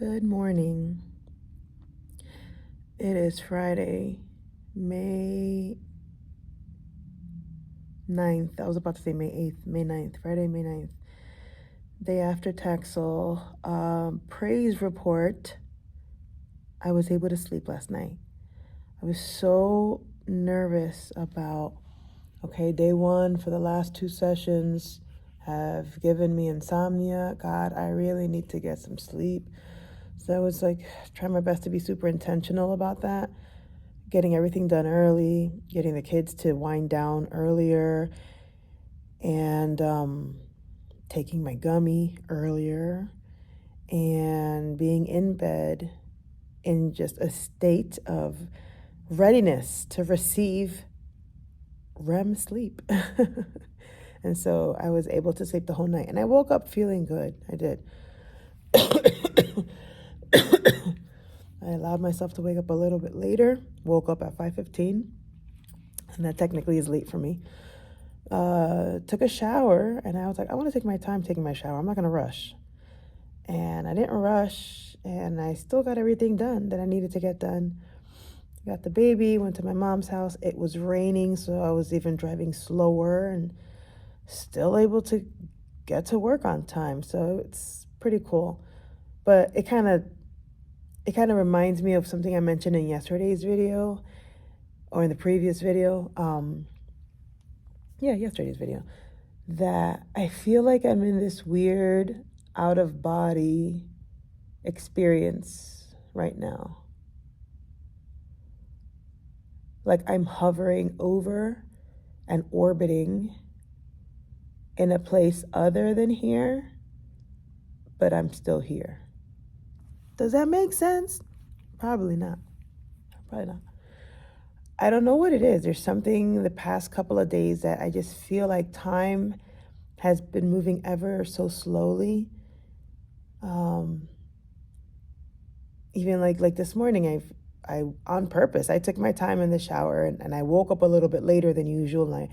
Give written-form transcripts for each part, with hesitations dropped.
Good morning. It is Friday, May 9th. I was about to say May 8th, May 9th, Friday, May 9th. Day after Taxol. Praise report. I was able to sleep last night. I was so nervous about, day one for the last 2 sessions have given me insomnia. God, I really need to get some sleep. So I was trying my best to be super intentional about that. Getting everything done early, getting the kids to wind down earlier, and taking my gummy earlier, and being in bed in just a state of readiness to receive REM sleep. And so I was able to sleep the whole night. And I woke up feeling good. I did. I allowed myself to wake up a little bit later. Woke up at 5:15. And that technically is late for me. Took a shower. And I was like, I want to take my time taking my shower. I'm not going to rush. And I didn't rush. And I still got everything done that I needed to get done. Got the baby. Went to my mom's house. It was raining. So I was even driving slower. And still able to get to work on time. So it's pretty cool. But it kind of reminds me of something I mentioned in yesterday's video, or in the previous video. Yesterday's video. That I feel like I'm in this weird out-of-body experience right now. Like I'm hovering over and orbiting in a place other than here, but I'm still here. Does that make sense? Probably not. I don't know what it is. There's something the past couple of days that I just feel like time has been moving ever so slowly. Even like this morning, I on purpose, I took my time in the shower and I woke up a little bit later than usual, and I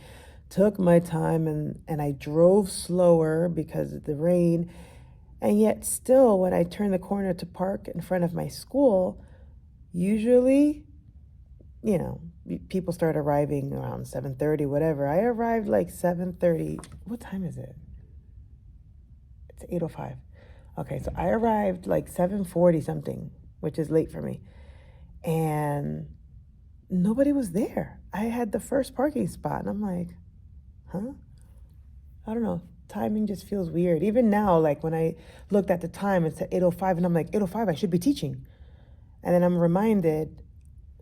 took my time and I drove slower because of the rain. And yet still, when I turn the corner to park in front of my school, usually, people start arriving around 7:30, whatever. I arrived like 7:30. What time is it? It's 8:05. Okay, so I arrived like 7:40 something, which is late for me. And nobody was there. I had the first parking spot, and I'm like, huh? I don't know. Timing just feels weird. Even now, like when I looked at the time, it said 8:05, and I'm like, 8:05, I should be teaching. And then I'm reminded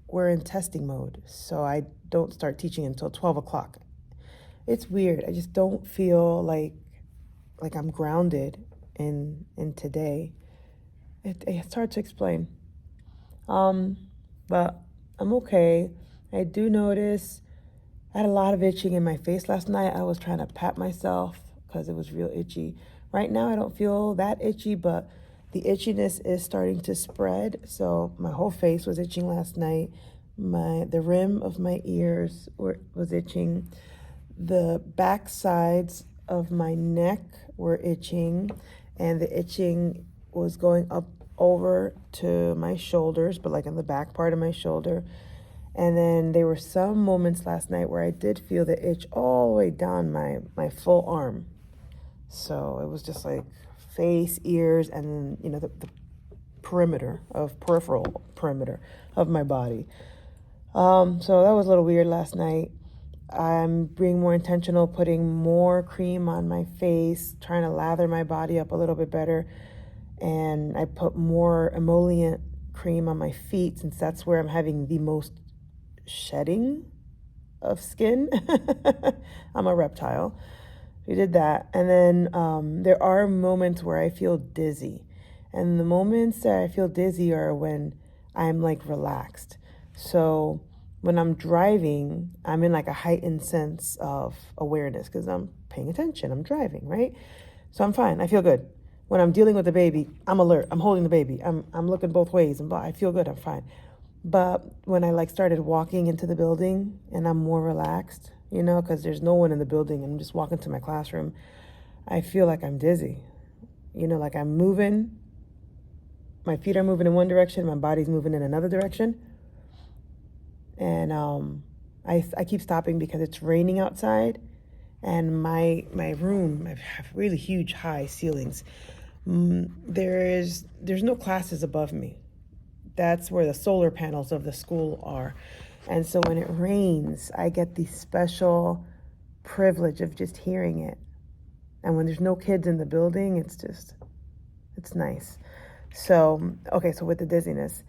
we're in testing mode, so I don't start teaching until 12 o'clock. It's weird. I just don't feel like I'm grounded in today. It's hard to explain. But I'm okay. I do notice I had a lot of itching in my face last night. I was trying to pat myself because it was real itchy. Right now, I don't feel that itchy, but the itchiness is starting to spread. So my whole face was itching last night. The rim of my ears was itching. The back sides of my neck were itching, and the itching was going up over to my shoulders, but like in the back part of my shoulder. And then there were some moments last night where I did feel the itch all the way down my full arm. So it was just like face, ears, and then, the peripheral perimeter of my body. So that was a little weird last night. I'm being more intentional, putting more cream on my face, trying to lather my body up a little bit better. And I put more emollient cream on my feet, since that's where I'm having the most shedding of skin. I'm a reptile. We did that. And then there are moments where I feel dizzy. And the moments that I feel dizzy are when I'm relaxed. So when I'm driving, I'm in a heightened sense of awareness because I'm paying attention. I'm driving, right? So I'm fine. I feel good. When I'm dealing with the baby, I'm alert. I'm holding the baby. I'm looking both ways, and I feel good. I'm fine. But when I started walking into the building and I'm more relaxed, because there's no one in the building and I'm just walking to my classroom, I feel like I'm dizzy. I'm moving, my feet are moving in one direction, my body's moving in another direction. And I keep stopping because it's raining outside, and my room, I have really huge high ceilings. There's no classes above me. That's where the solar panels of the school are. And so when it rains, I get the special privilege of just hearing it. And when there's no kids in the building, it's nice. So, okay, so with the dizziness.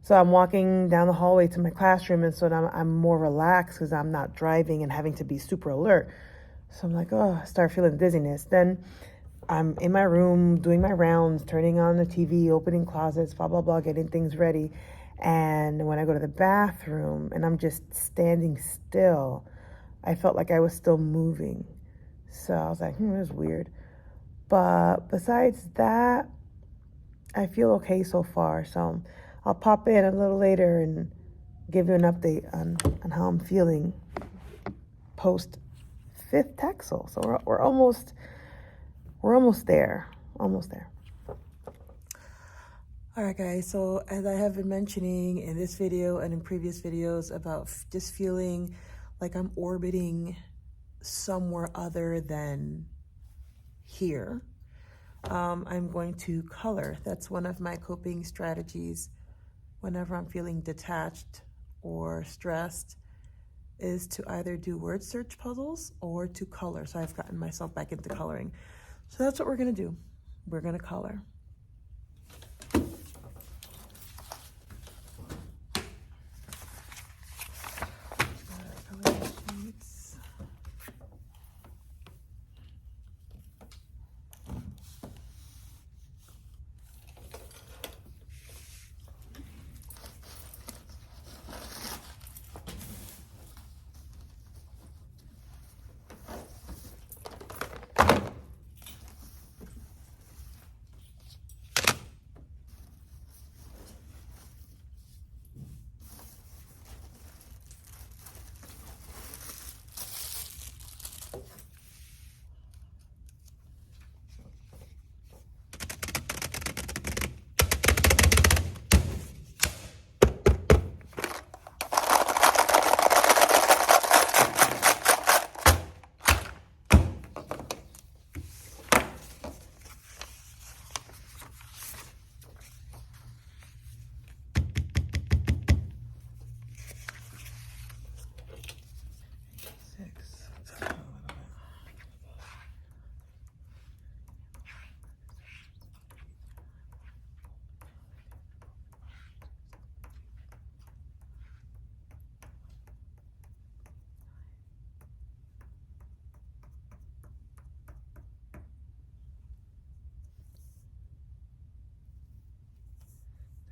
So I'm walking down the hallway to my classroom, and so I'm more relaxed because I'm not driving and having to be super alert. So I'm like, oh, I start feeling dizziness. Then I'm in my room doing my rounds, turning on the TV, opening closets, blah, blah, blah, getting things ready. And when I go to the bathroom and I'm just standing still, I felt like I was still moving. So I was like, this is weird. But besides that, I feel okay so far. So I'll pop in a little later and give you an update on how I'm feeling post 5th Taxol. So we're almost there. Almost there. All right, guys. So as I have been mentioning in this video and in previous videos about just feeling like I'm orbiting somewhere other than here, I'm going to color. That's one of my coping strategies whenever I'm feeling detached or stressed, is to either do word search puzzles or to color. So I've gotten myself back into coloring. So that's what we're going to do. We're going to color.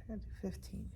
I gotta do 15.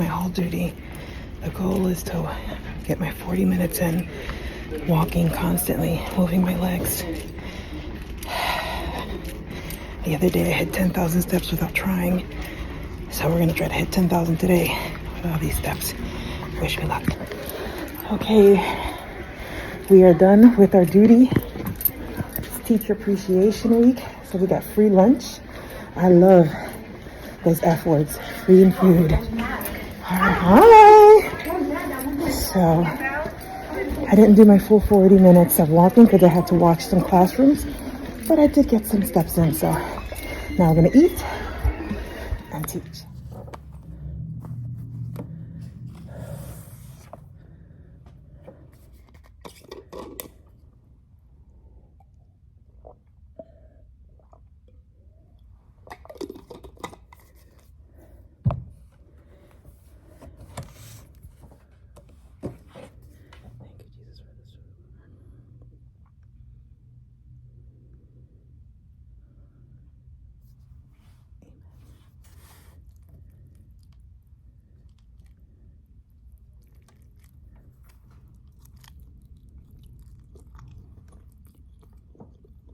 my hall duty. The goal is to get my 40 minutes in, walking constantly, moving my legs. The other day I had 10,000 steps without trying. So we're gonna try to hit 10,000 today with all these steps. Wish me luck. Okay, we are done with our duty. It's Teacher Appreciation Week, so we got free lunch. I love those F words, free and food. Hi. So I didn't do my full 40 minutes of walking because I had to watch some classrooms, but I did get some steps in. So now we're gonna eat and teach.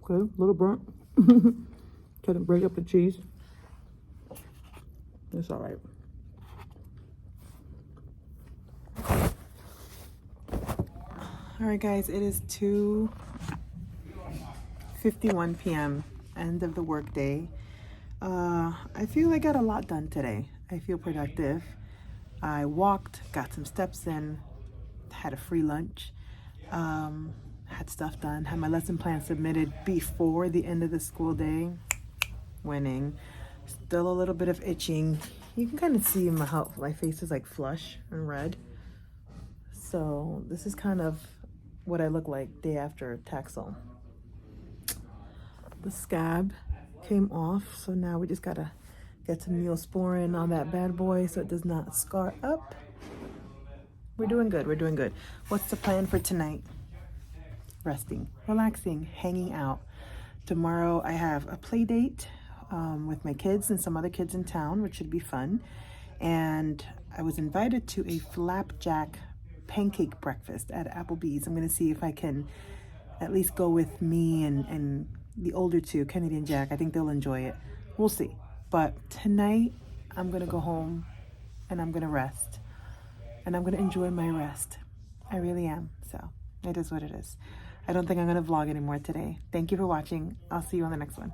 Okay, a little burnt. Couldn't break up the cheese. It's all right. All right, guys, it is 2:51 p.m., end of the workday. I feel I got a lot done today. I feel productive. I walked, got some steps in, had a free lunch, had stuff done, had my lesson plan submitted before the end of the school day. Winning. Still a little bit of itching. You can kind of see my face is like flush and red. So this is kind of what I look like day after Taxol. The scab came off, so now we just gotta get some Neosporin on that bad boy so it does not scar up. We're doing good, we're doing good. What's the plan for tonight? Resting, relaxing, hanging out. Tomorrow I have a play date with my kids and some other kids in town, which should be fun. And I was invited to a flapjack pancake breakfast at Applebee's. I'm gonna see if I can at least go with me and the older two, Kennedy and Jack. I think they'll enjoy it. We'll see. But tonight I'm gonna go home and I'm gonna rest. And I'm gonna enjoy my rest. I really am. So it is what it is. I don't think I'm gonna vlog anymore today. Thank you for watching. I'll see you on the next one.